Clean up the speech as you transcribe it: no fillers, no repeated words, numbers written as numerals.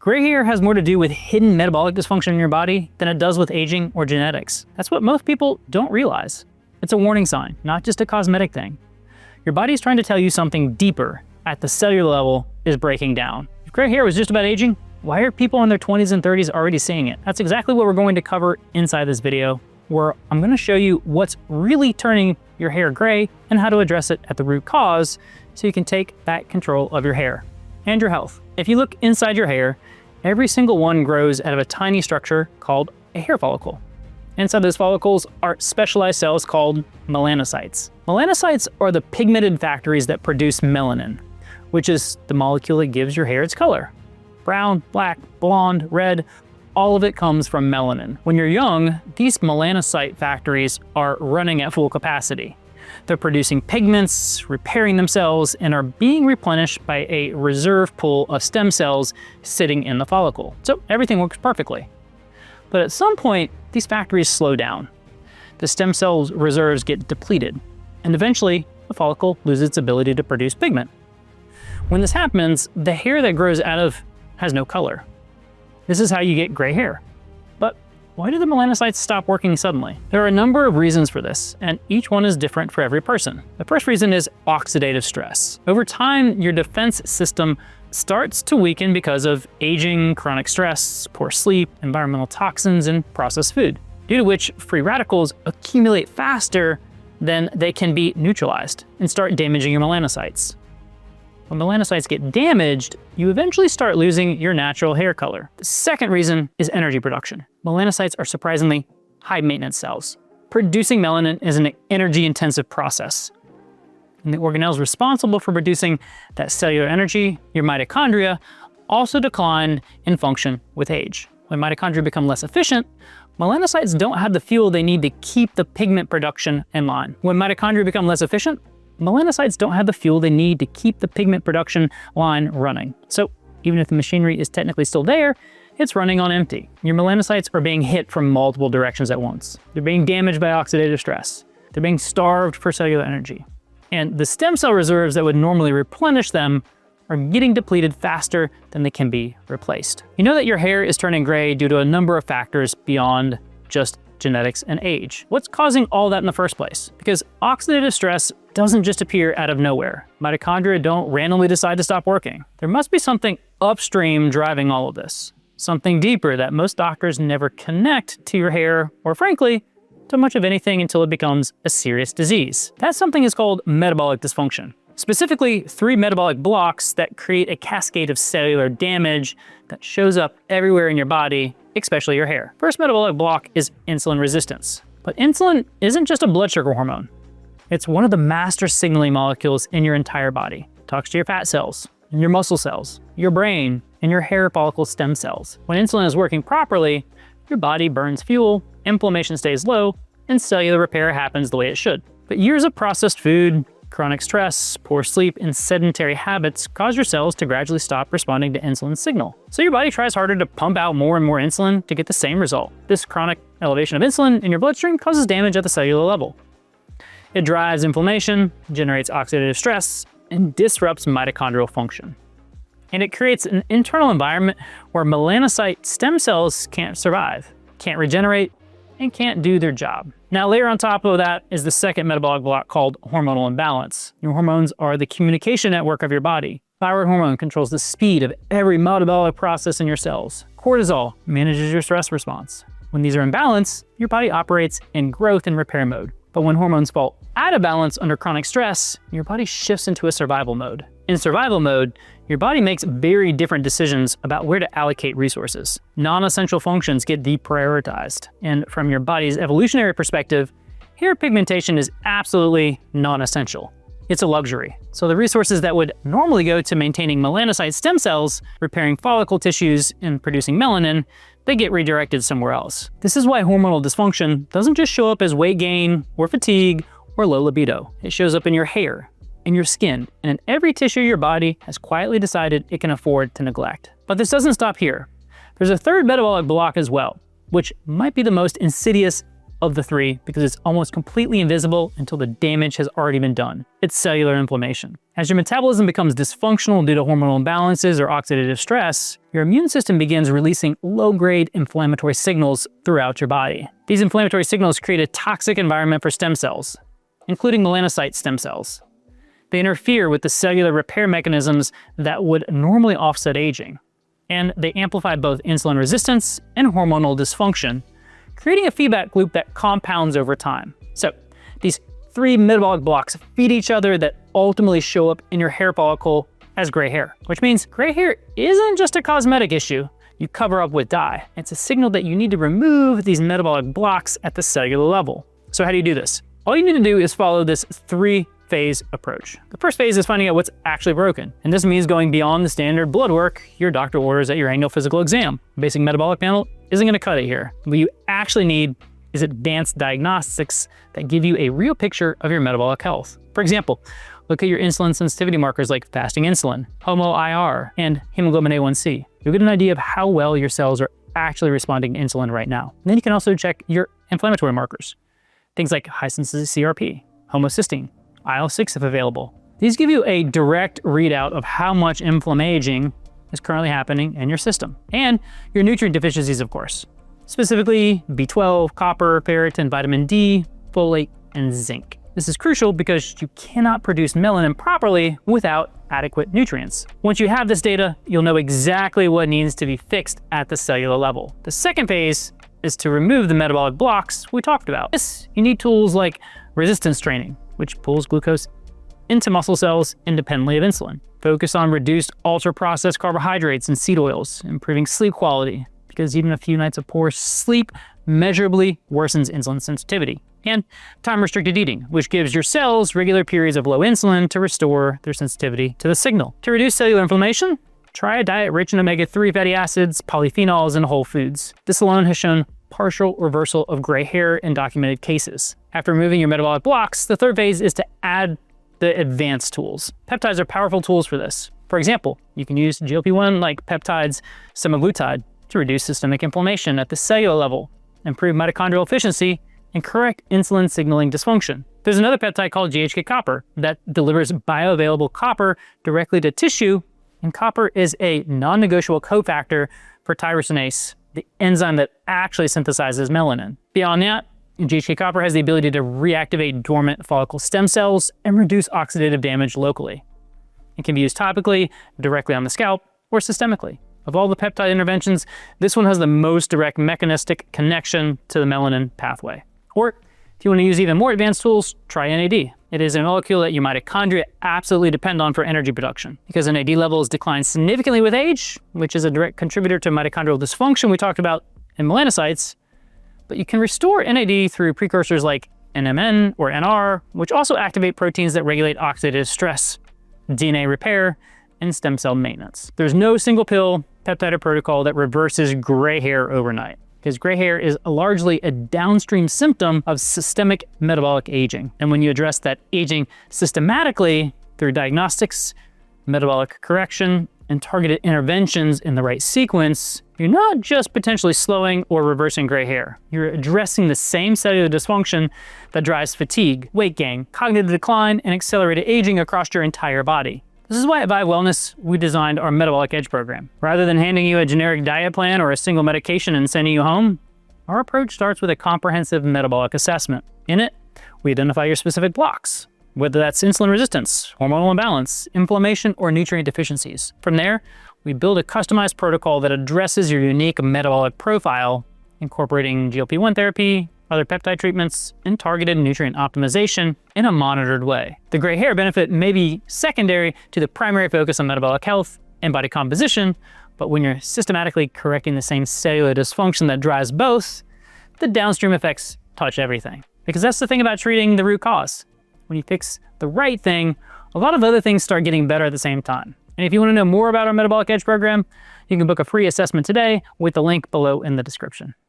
Gray hair has more to do with hidden metabolic dysfunction in your body than it does with aging or genetics. That's what most people don't realize. It's a warning sign, not just a cosmetic thing. Your body's trying to tell you something deeper at the cellular level is breaking down. If gray hair was just about aging, why are people in their 20s and 30s already seeing it? That's exactly what we're going to cover inside this video, where I'm going to show you what's really turning your hair gray and how to address it at the root cause so you can take back control of your hair and your health. If you look inside your hair, every single one grows out of a tiny structure called a hair follicle. Inside those follicles are specialized cells called melanocytes. Melanocytes are the pigmented factories that produce melanin, which is the molecule that gives your hair its color. Brown, black, blonde, red, all of it comes from melanin. When you're young, these melanocyte factories are running at full capacity. They're producing pigments, repairing themselves, and are being replenished by a reserve pool of stem cells sitting in the follicle. So everything works perfectly. But at some point, these factories slow down. The stem cells reserves get depleted, and eventually the follicle loses its ability to produce pigment. When this happens, the hair that grows out of has no color. This is how you get gray hair. But why do the melanocytes stop working suddenly? There are a number of reasons for this, and each one is different for every person. The first reason is oxidative stress. Over time, your defense system starts to weaken because of aging, chronic stress, poor sleep, environmental toxins, and processed food, due to which free radicals accumulate faster than they can be neutralized and start damaging your melanocytes. When melanocytes get damaged, you eventually start losing your natural hair color. The second reason is energy production. Melanocytes are surprisingly high maintenance cells. Producing melanin is an energy intensive process. And the organelles responsible for producing that cellular energy, your mitochondria, also decline in function with age. When mitochondria become less efficient, melanocytes don't have the fuel they need to keep the pigment production in line. When mitochondria become less efficient, melanocytes don't have the fuel they need to keep the pigment production line running. So even if the machinery is technically still there, it's running on empty. Your melanocytes are being hit from multiple directions at once. They're being damaged by oxidative stress. They're being starved for cellular energy. And the stem cell reserves that would normally replenish them are getting depleted faster than they can be replaced. You know that your hair is turning gray due to a number of factors beyond just genetics and age. What's causing all that in the first place? Because oxidative stress doesn't just appear out of nowhere. Mitochondria don't randomly decide to stop working. There must be something upstream driving all of this. Something deeper that most doctors never connect to your hair, or frankly, to much of anything until it becomes a serious disease. That something is called metabolic dysfunction. Specifically, 3 metabolic blocks that create a cascade of cellular damage that shows up everywhere in your body, especially your hair. First metabolic block is insulin resistance. But insulin isn't just a blood sugar hormone. It's one of the master signaling molecules in your entire body. It talks to your fat cells, and your muscle cells, your brain, and your hair follicle stem cells. When insulin is working properly, your body burns fuel, inflammation stays low, and cellular repair happens the way it should. But years of processed food, chronic stress, poor sleep, and sedentary habits cause your cells to gradually stop responding to insulin's signal. So your body tries harder to pump out more and more insulin to get the same result. This chronic elevation of insulin in your bloodstream causes damage at the cellular level. It drives inflammation, generates oxidative stress, and disrupts mitochondrial function. And it creates an internal environment where melanocyte stem cells can't survive, can't regenerate, and can't do their job. Now, layer on top of that is the second metabolic block called hormonal imbalance. Your hormones are the communication network of your body. Thyroid hormone controls the speed of every metabolic process in your cells. Cortisol manages your stress response. When these are in balance, your body operates in growth and repair mode. But when hormones fall out of balance under chronic stress, your body shifts into a survival mode. In survival mode, your body makes very different decisions about where to allocate resources. Non-essential functions get deprioritized. And from your body's evolutionary perspective, hair pigmentation is absolutely non-essential. It's a luxury. So the resources that would normally go to maintaining melanocyte stem cells, repairing follicle tissues, and producing melanin, they get redirected somewhere else. This is why hormonal dysfunction doesn't just show up as weight gain or fatigue or low libido. It shows up in your hair, in your skin, and in every tissue your body has quietly decided it can afford to neglect. But this doesn't stop here. There's a third metabolic block as well, which might be the most insidious of the three because it's almost completely invisible until the damage has already been done. It's cellular inflammation. As your metabolism becomes dysfunctional due to hormonal imbalances or oxidative stress, your immune system begins releasing low-grade inflammatory signals throughout your body. These inflammatory signals create a toxic environment for stem cells, including melanocyte stem cells. They interfere with the cellular repair mechanisms that would normally offset aging, and they amplify both insulin resistance and hormonal dysfunction, creating a feedback loop that compounds over time. So these three metabolic blocks feed each other that ultimately show up in your hair follicle as gray hair, which means gray hair isn't just a cosmetic issue you cover up with dye. It's a signal that you need to remove these metabolic blocks at the cellular level. So how do you do this? All you need to do is follow this three-phase approach. The first phase is finding out what's actually broken, and this means going beyond the standard blood work your doctor orders at your annual physical exam. Basic metabolic panel isn't gonna cut it here. What you actually need is advanced diagnostics that give you a real picture of your metabolic health. For example, look at your insulin sensitivity markers like fasting insulin, HOMO-IR, and hemoglobin A1C. You'll get an idea of how well your cells are actually responding to insulin right now. And then you can also check your inflammatory markers, things like high-sensitivity CRP, homocysteine, IL-6 if available. These give you a direct readout of how much inflammation is currently happening in your system. And your nutrient deficiencies, of course. Specifically, B12, copper, ferritin, vitamin D, folate, and zinc. This is crucial because you cannot produce melanin properly without adequate nutrients. Once you have this data, you'll know exactly what needs to be fixed at the cellular level. The second phase is to remove the metabolic blocks we talked about. This, you need tools like resistance training, which pulls glucose into muscle cells independently of insulin. Focus on reduced ultra-processed carbohydrates and seed oils, improving sleep quality, because even a few nights of poor sleep measurably worsens insulin sensitivity. And time-restricted eating, which gives your cells regular periods of low insulin to restore their sensitivity to the signal. To reduce cellular inflammation, try a diet rich in omega-3 fatty acids, polyphenols, and whole foods. This alone has shown partial reversal of gray hair in documented cases. After removing your metabolic blocks, the third phase is to add the advanced tools. Peptides are powerful tools for this. For example, you can use GLP-1 like peptides, semaglutide, to reduce systemic inflammation at the cellular level, improve mitochondrial efficiency, and correct insulin signaling dysfunction. There's another peptide called GHK copper that delivers bioavailable copper directly to tissue, and copper is a non-negotiable cofactor for tyrosinase, the enzyme that actually synthesizes melanin. Beyond that, GHK copper has the ability to reactivate dormant follicle stem cells and reduce oxidative damage locally. It can be used topically, directly on the scalp, or systemically. Of all the peptide interventions, this one has the most direct mechanistic connection to the melanin pathway. Or if you want to use even more advanced tools, try NAD. It is a molecule that your mitochondria absolutely depend on for energy production. Because NAD levels decline significantly with age, which is a direct contributor to mitochondrial dysfunction we talked about in melanocytes, but you can restore NAD through precursors like NMN or NR, which also activate proteins that regulate oxidative stress, DNA repair, and stem cell maintenance. There's no single pill, peptide, or protocol that reverses gray hair overnight, because gray hair is largely a downstream symptom of systemic metabolic aging. And when you address that aging systematically through diagnostics, metabolic correction, and targeted interventions in the right sequence, you're not just potentially slowing or reversing gray hair. You're addressing the same cellular dysfunction that drives fatigue, weight gain, cognitive decline, and accelerated aging across your entire body. This is why at Vive Wellness, we designed our Metabolic Edge program. Rather than handing you a generic diet plan or a single medication and sending you home, our approach starts with a comprehensive metabolic assessment. In it, we identify your specific blocks, whether that's insulin resistance, hormonal imbalance, inflammation, or nutrient deficiencies. From there, we build a customized protocol that addresses your unique metabolic profile, incorporating GLP-1 therapy, other peptide treatments, and targeted nutrient optimization in a monitored way. The gray hair benefit may be secondary to the primary focus on metabolic health and body composition, but when you're systematically correcting the same cellular dysfunction that drives both, the downstream effects touch everything. Because that's the thing about treating the root cause. When you fix the right thing, a lot of other things start getting better at the same time. And if you want to know more about our Metabolic Edge program, you can book a free assessment today with the link below in the description.